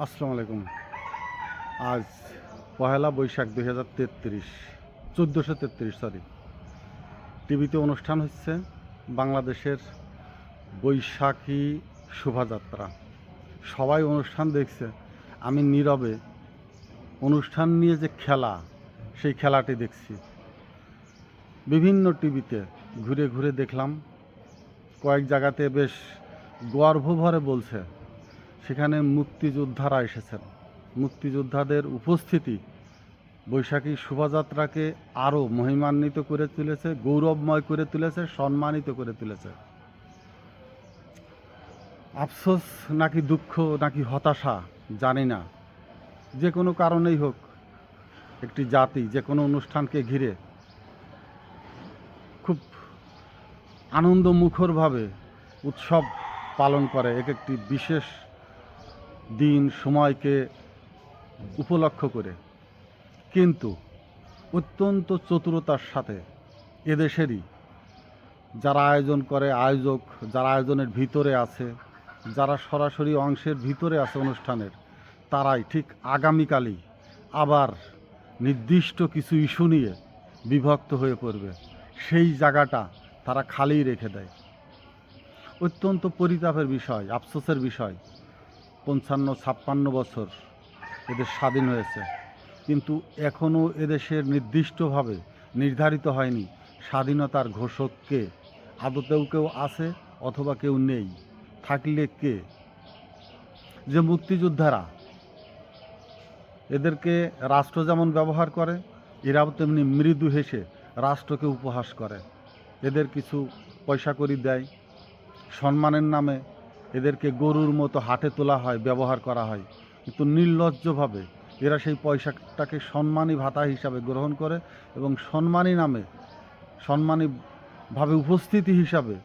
আসসালামু আলাইকুম। আজ পহেলা বৈশাখ 2033, 1433 সরি। টিভিতে অনুষ্ঠান হচ্ছে বাংলাদেশের বৈশাখী শোভাযাত্রা। সবাই অনুষ্ঠান দেখছে, আমি নীরবে অনুষ্ঠান নিয়ে যে খেলা, সেই খেলাটি দেখছি। বিভিন্ন টিভিতে ঘুরে ঘুরে দেখলাম, কয়েক জায়গাতে বেশ গর্বভরে বলছে সেখানে মুক্তিযোদ্ধারা এসেছেন। মুক্তিযোদ্ধাদের উপস্থিতি বৈশাখী শোভাযাত্রাকে আরও মহিমান্বিত করে তুলেছে, গৌরবময় করে তুলেছে, সম্মানিত করে তুলেছে। আফসোস নাকি দুঃখ নাকি হতাশা জানি না, যে কোনো কারণেই হোক, একটি জাতি যে কোনো অনুষ্ঠানকে ঘিরে খুব আনন্দমুখরভাবে উৎসব পালন করে, এক একটি বিশেষ দিন সময়কে উপলক্ষ করে। কিন্তু অত্যন্ত চতুরতার সাথে এদেশেরই যারা আয়োজন করে, আয়োজক যারা আয়োজনের ভিতরে আছে, যারা সরাসরি অংশের ভিতরে আছে অনুষ্ঠানের, তারাই ঠিক আগামীকালই আবার নির্দিষ্ট কিছু ইস্যু নিয়ে বিভক্ত হয়ে পড়বে। সেই জায়গাটা তারা খালি রেখে দেয়। অত্যন্ত পরিতাপের বিষয়, আফসোসের বিষয়। 55-56 বছর এদের স্বাধীন হয়েছে, কিন্তু এখনও এদেশের নির্দিষ্টভাবে নির্ধারিত হয়নি স্বাধীনতার ঘোষক কে। আদতেও কেউ আছে অথবা কেউ নেই, থাকলে কে? যে মুক্তিযোদ্ধারা, এদেরকে রাষ্ট্র যেমন ব্যবহার করে, এরাও তেমনি মৃদু হেসে রাষ্ট্রকে উপহাস করে। এদের কিছু পয়সা কড়ি দেয়, সম্মানের নামে এদেরকে গরুর মতো হাটে তোলা হয়, ব্যবহার করা হয়, কিন্তু নির্লজ্জভাবে এরা সেই পয়সাটাকে সম্মানী ভাতা হিসাবে গ্রহণ করে এবং সম্মানী নামে, সম্মানীভাবে উপস্থিতি হিসাবে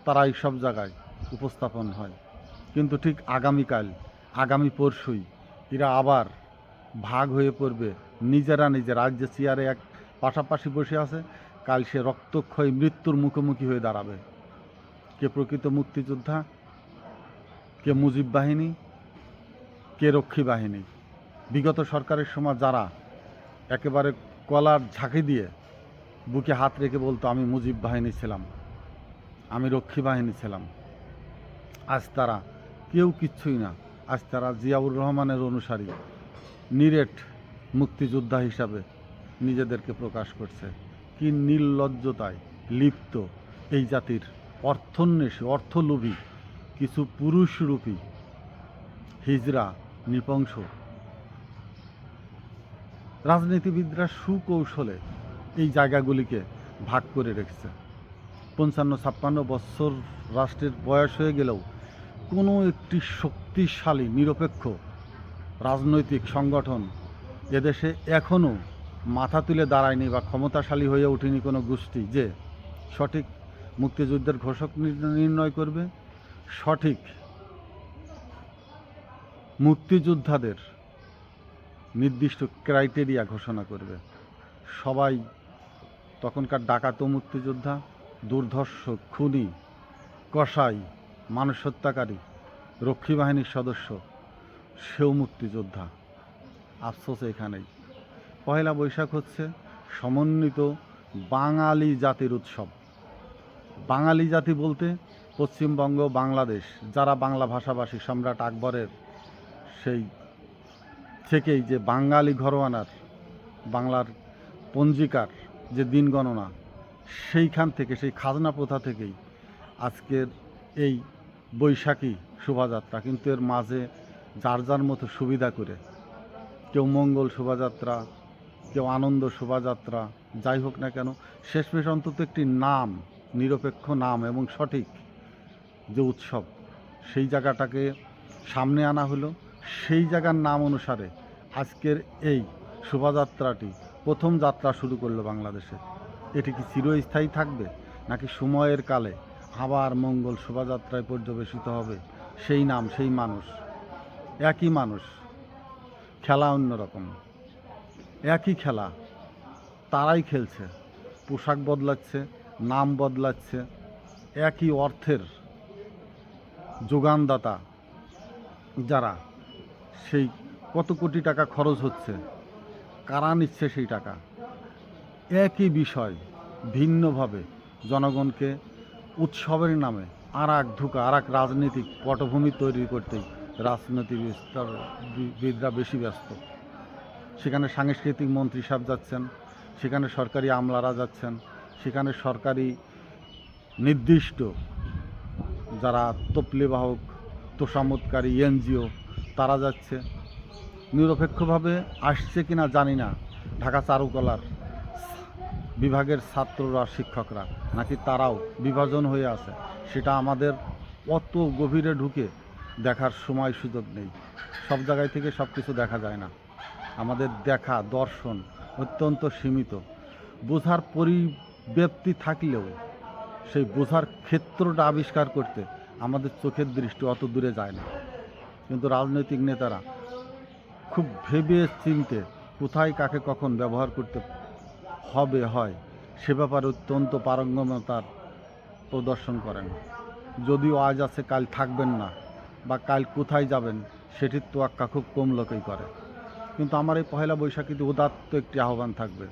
তারা এই সব জায়গায় উপস্থাপন হয়। কিন্তু ঠিক আগামীকাল, আগামী পরশুই এরা আবার ভাগ হয়ে পড়বে। নিজেরা আজ যে চেয়ারে এক পাশাপাশি বসে আছে, কাল সে রক্তক্ষয়ী মৃত্যুর মুখোমুখি হয়ে দাঁড়াবে। কে প্রকৃত মুক্তিযোদ্ধা, কে মুজিব বাহিনী, কে রক্ষী বাহিনী? বিগত সরকারের সময় যারা একেবারে কলার ঝাঁকি দিয়ে বুকে হাত রেখে বলতো আমি মুজিব বাহিনী ছিলাম, আমি রক্ষী বাহিনী ছিলাম, আজ তারা কেউ কিচ্ছুই না। আজ তারা জিয়াউর রহমানের অনুসারী, নিরেট মুক্তিযোদ্ধা হিসাবে নিজেদেরকে প্রকাশ করছে। কি নির্লজ্জতায় লিপ্ত এই জাতির অর্থন্বেষী, অর্থলোভী কিছু পুরুষরূপী হিজড়া নৃপংস রাজনীতিবিদরা সুকৌশলে এই জায়গাগুলিকে ভাগ করে রেখেছে। 55-56 বছর রাষ্ট্রের বয়স হয়ে গেলেও কোনো একটি শক্তিশালী নিরপেক্ষ রাজনৈতিক সংগঠন এদেশে এখনও মাথা তুলে দাঁড়ায়নি বা ক্ষমতাশালী হয়ে ওঠেনি কোনো গোষ্ঠী যে সঠিক মুক্তিযুদ্ধের ঘোষক নির্ণয় করবে, সঠিক মুক্তিযোদ্ধাদের নির্দিষ্ট ক্রাইটেরিয়া ঘোষণা করবে। সবাই তখনকার ডাকাত মুক্তিযোদ্ধা, দুর্ধর্ষ, খুনি, কসাই, মানুষ হত্যাকারী, রক্ষী বাহিনীর সদস্য, সেও মুক্তিযোদ্ধা। আফসোস এখানেই। পহেলা বৈশাখ হচ্ছে সমন্বিত বাঙালি জাতির উৎসব। বাঙালি জাতি বলতে পশ্চিমবঙ্গ, বাংলাদেশ, যারা বাংলা ভাষাভাষী, সম্রাট আকবরের সেই থেকেই যে বাঙালি ঘরোয়ানার বাংলার পঞ্জিকার যে দিন গণনা, সেইখান থেকে, সেই খাজনা প্রথা থেকেই আজকের এই বৈশাখী শোভাযাত্রা। কিন্তু এর মাঝে যার যার মতো সুবিধা করে, কেউ মঙ্গল শোভাযাত্রা, কেউ আনন্দ শোভাযাত্রা, যাই হোক না কেন, শেষমেশ অন্তত একটি নাম, নিরপেক্ষ নাম এবং সঠিক যে উৎসব, সেই জায়গাটাকে সামনে আনা হলো। সেই জায়গার নাম অনুসারে আজকের এই শোভাযাত্রাটি প্রথম যাত্রা শুরু করলো বাংলাদেশে। এটি কি চিরস্থায়ী থাকবে, নাকি সময়ের কালে আবার মঙ্গল শোভাযাত্রায় পর্যবেসিত হবে সেই নাম, সেই মানুষ? একই মানুষ, খেলা অন্যরকম, একই খেলা, তারাই খেলছে, পোশাক বদলাচ্ছে, নাম বদলাচ্ছে, একই অর্থের যোগানদাতা যারা, সেই কত কোটি টাকা খরচ হচ্ছে, কারা নিচ্ছে সেই টাকা। একই বিষয় ভিন্নভাবে জনগণকে উৎসবের নামে আর এক ধোঁকা, আর এক রাজনৈতিক পটভূমি তৈরি করতেই রাজনীতিবিদরা বেশি ব্যস্ত। সেখানে সাংস্কৃতিক মন্ত্রী সাহেব যাচ্ছেন, সেখানে সরকারি আমলারা যাচ্ছেন, সেখানে সরকারি নির্দিষ্ট যারা তপ্লিবাহক তোষামতকারী এনজিও তারা যাচ্ছে। নিরপেক্ষভাবে আসছে কিনা জানি না ঢাকা চারুকলার বিভাগের ছাত্ররা, শিক্ষকরা, নাকি তারাও বিভাজন হয়ে আছে, সেটা আমাদের অত গভীরে ঢুকে দেখার সময় সুযোগ নেই। সব জায়গায় থেকে সব কিছু দেখা যায় না। আমাদের দেখা দর্শন অত্যন্ত সীমিত। বোঝার পরিব্যাপ্তি থাকলেও সেই বোঝার ক্ষেত্রটা আবিষ্কার করতে আমাদের চোখের দৃষ্টি অত দূরে যায় না। কিন্তু রাজনৈতিক নেতারা খুব ভেবে চিনতে কোথায় কাকে কখন ব্যবহার করতে হয় সে ব্যাপারে অত্যন্ত পারঙ্গমতার প্রদর্শন করেন। যদিও আজ আছে কাল থাকবেন না, বা কাল কোথায় যাবেন সেটির তোয়াক্কা খুব কম লোকেই করে। কিন্তু আমার এই পহেলা বৈশাখীতে উদাত্ত একটি আহ্বান থাকবে।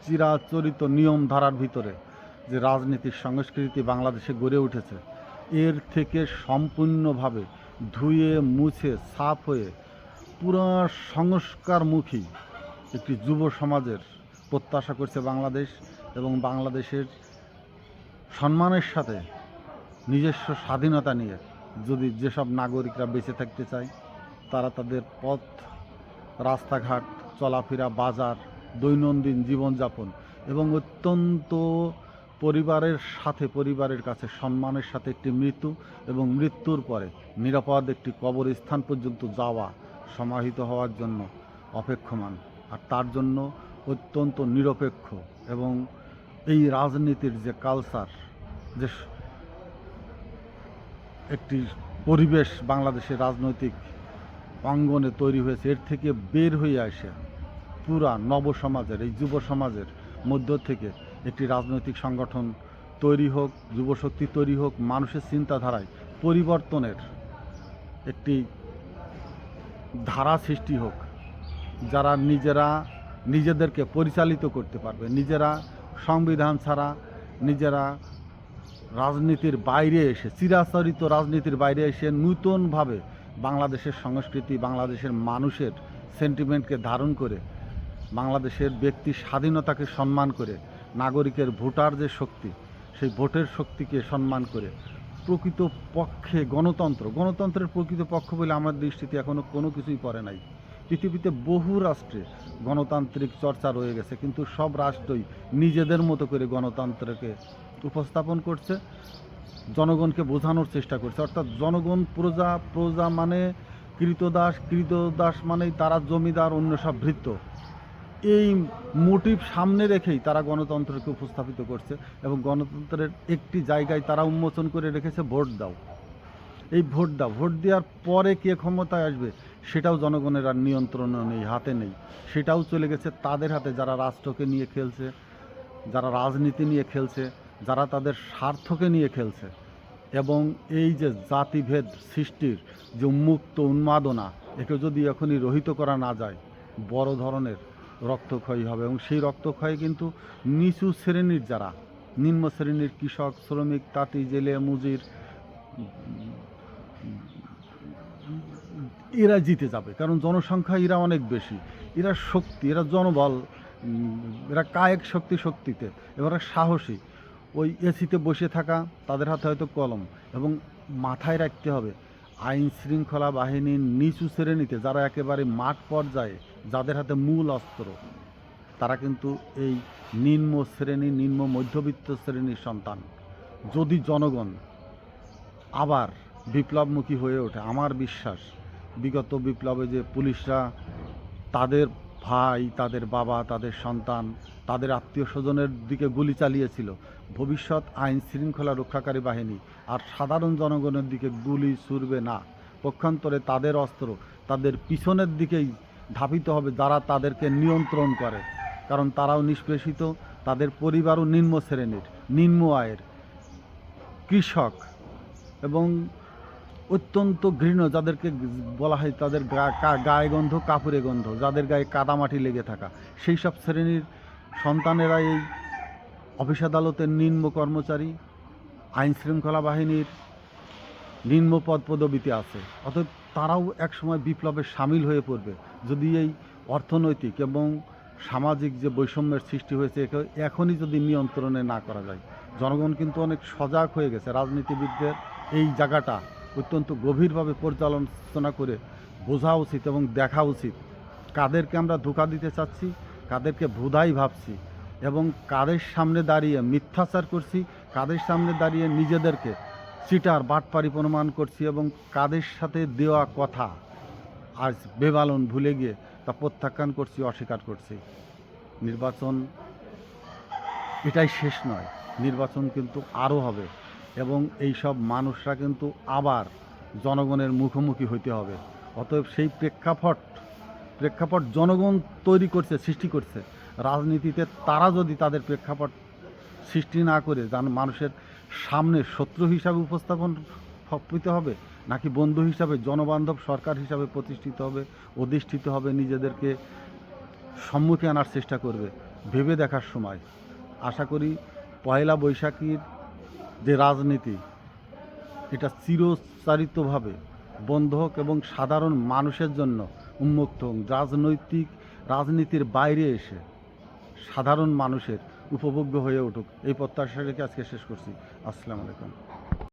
চিরাচরিত নিয়ম ধারার ভিতরে যে রাজনীতির সংস্কৃতি বাংলাদেশে গড়ে উঠেছে, এর থেকে সম্পূর্ণভাবে ধুয়ে মুছে সাফ হয়ে পুরো সংস্কারমুখী একটি যুব সমাজের প্রত্যাশা করছে বাংলাদেশ। এবং বাংলাদেশের সম্মানের সাথে নিজস্ব স্বাধীনতা নিয়ে যদি যেসব নাগরিকরা বেঁচে থাকতে চায়, তারা তাদের পথ, রাস্তাঘাট, চলাফেরা, বাজার, দৈনন্দিন জীবনযাপন এবং অত্যন্ত পরিবারের কাছে সম্মানের সাথে একটি মৃত্যু এবং মৃত্যুর পরে নিরাপদ একটি কবরস্থান পর্যন্ত যাওয়া, সমাহিত হওয়ার জন্য অপেক্ষমান। আর তার জন্য অত্যন্ত নিরপেক্ষ এবং এই রাজনীতির যে কালচার, যে একটি পরিবেশ বাংলাদেশের রাজনৈতিক অঙ্গনে তৈরি হয়েছে, এর থেকে বের হয়ে আসে পুরা নবসমাজের, এই যুব সমাজের মধ্য থেকে একটি রাজনৈতিক সংগঠন তৈরি হোক, যুবশক্তি তৈরি হোক, মানুষের চিন্তাধারায় পরিবর্তনের একটি ধারা সৃষ্টি হোক, যারা নিজেদেরকে পরিচালিত করতে পারবে, নিজেরা সংবিধান ছাড়া, নিজেরা রাজনীতির বাইরে এসে, চিরাচরিত রাজনীতির বাইরে এসে নূতনভাবে বাংলাদেশের সংস্কৃতি, বাংলাদেশের মানুষের সেন্টিমেন্টকে ধারণ করে, বাংলাদেশের ব্যক্তি স্বাধীনতাকে সম্মান করে, নাগরিকের ভোটার যে শক্তি, সেই ভোটের শক্তিকে সম্মান করে প্রকৃত পক্ষে গণতন্ত্রের প্রকৃত পক্ষ বলে আমার দৃষ্টিতে এখনও কোনো কিছুই পড়ে নাই। পৃথিবীতে বহু রাষ্ট্রে গণতান্ত্রিক চর্চা রয়ে গেছে, কিন্তু সব রাষ্ট্রই নিজেদের মতো করে গণতন্ত্রকে উপস্থাপন করছে, জনগণকে বোঝানোর চেষ্টা করছে। অর্থাৎ জনগণ প্রজা মানে কৃতদাস মানেই তারা জমিদার, অন্য সব ভৃত্য। এই মোটিভ সামনে রেখেই তারা গণতন্ত্রকে উপস্থাপিত করছে এবং গণতন্ত্রের একটি জায়গায় তারা উন্মোচন করে রেখেছে ভোট দাও। এই ভোট দেওয়ার পরে কে ক্ষমতায় আসবে সেটাও জনগণের আর নিয়ন্ত্রণ নেই, হাতে নেই। সেটাও চলে গেছে তাদের হাতে, যারা রাষ্ট্রকে নিয়ে খেলছে, যারা রাজনীতি নিয়ে খেলছে, যারা তাদের স্বার্থকে নিয়ে খেলছে। এবং এই যে জাতিভেদ সৃষ্টির যে উন্মুক্ত উন্মাদনা, একে যদি এখনই রহিত করা না যায়, বড় ধরনের রক্তক্ষয়ী হবে। এবং সেই রক্তক্ষয়ে কিন্তু নিচু শ্রেণীর, যারা নিম্ন শ্রেণীর কৃষক, শ্রমিক, তাঁতি, জেলে, মুজির, এরা জিতে যাবে। কারণ জনসংখ্যা এরা অনেক বেশি, এরা শক্তি, এরা জনবল, এরা কায়িক শক্তিতে, এরা সাহসী। ওই এসিতে বসে থাকা, তাদের হাতে হয়তো কলম। এবং মাথায় রাখতে হবে, আইন শৃঙ্খলা বাহিনীর নিচু শ্রেণীতে যারা একেবারে মাঠ পর্যায়ে, যাদের হাতে মূল অস্ত্র, তারা কিন্তু এই নিম্ন মধ্যবিত্ত শ্রেণীর সন্তান। যদি জনগণ আবার বিপ্লবমুখী হয়ে ওঠে, আমার বিশ্বাস বিগত বিপ্লবে যে পুলিশরা তাদের ভাই, তাদের বাবা, তাদের সন্তান, তাদের আত্মীয় স্বজনের দিকে গুলি চালিয়েছিল, ভবিষ্যৎ আইন শৃঙ্খলা রক্ষাকারী বাহিনী আর সাধারণ জনগণের দিকে গুলি ছুড়বে না। পক্ষান্তরে তাদের অস্ত্র তাদের পিছনের দিকেই ধাবিত হবে, যারা তাদেরকে নিয়ন্ত্রণ করে। কারণ তারাও নিষ্পেষিত, তাদের পরিবারও নিম্ন শ্রেণীর, নিম্ন আয়ের, কৃষক এবং অত্যন্ত ঘৃণ্য, যাদেরকে বলা হয় তাদের গায়ে গন্ধ কাপড়ে গন্ধ, যাদের গায়ে কাদামাটি লেগে থাকা, সেই সব শ্রেণীর সন্তানেরা এই অফিস আদালতের নিম্ন কর্মচারী, আইন শৃঙ্খলা বাহিনীর নিম্ন পদবিতে আছে। অতএব তারাও একসময় বিপ্লবে সামিল হয়ে পড়বে যদি এই অর্থনৈতিক এবং সামাজিক যে বৈষম্যের সৃষ্টি হয়েছে এখনই যদি নিয়ন্ত্রণে না করা যায়। জনগণ কিন্তু অনেক সজাগ হয়ে গেছে। রাজনীতিবিদদের এই জায়গাটা অত্যন্ত গভীরভাবে পর্যালোচনা করে বোঝা উচিত এবং দেখা উচিত কাদেরকে আমরা ধোঁকা দিতে চাচ্ছি, কাদেরকে ভুদাই ভাবছি এবং কাদের সামনে দাঁড়িয়ে মিথ্যাচার করছি, কাদের সামনে দাঁড়িয়ে নিজেদেরকে চিটার বাটপারি প্রমাণ করছি এবং কাদের সাথে দেওয়া কথা আজ বেবালন ভুলে গিয়ে তা প্রত্যাখ্যান করছি, অস্বীকার করছি। নির্বাচন এটাই শেষ নয়, নির্বাচন কিন্তু আরও হবে এবং এই সব মানুষরা কিন্তু আবার জনগণের মুখোমুখি হইতে হবে। অতএব সেই প্রেক্ষাপট জনগণ তৈরি করছে, সৃষ্টি করছে। রাজনীতিতে তারা যদি তাদের প্রেক্ষাপট সৃষ্টি না করে মানুষের সামনে শত্রু হিসাবে উপস্থাপন পেতে হবে, নাকি বন্ধু হিসাবে জনবান্ধব সরকার হিসাবে প্রতিষ্ঠিত হবে, অধিষ্ঠিত হবে, নিজেদেরকে সম্মুখে আনার চেষ্টা করবে, ভেবে দেখার সময়। আশা করি পয়লা বৈশাখীর যে রাজনীতি এটা চিরচারিতভাবে বন্ধ হোক এবং সাধারণ মানুষের জন্য উন্মুক্ত হোক। রাজনীতির বাইরে এসে সাধারণ মানুষের উপভোগ্য হয়ে উঠুক, এই প্রত্যাশা রেখে আজকে শেষ করছি। আসসালামু আলাইকুম।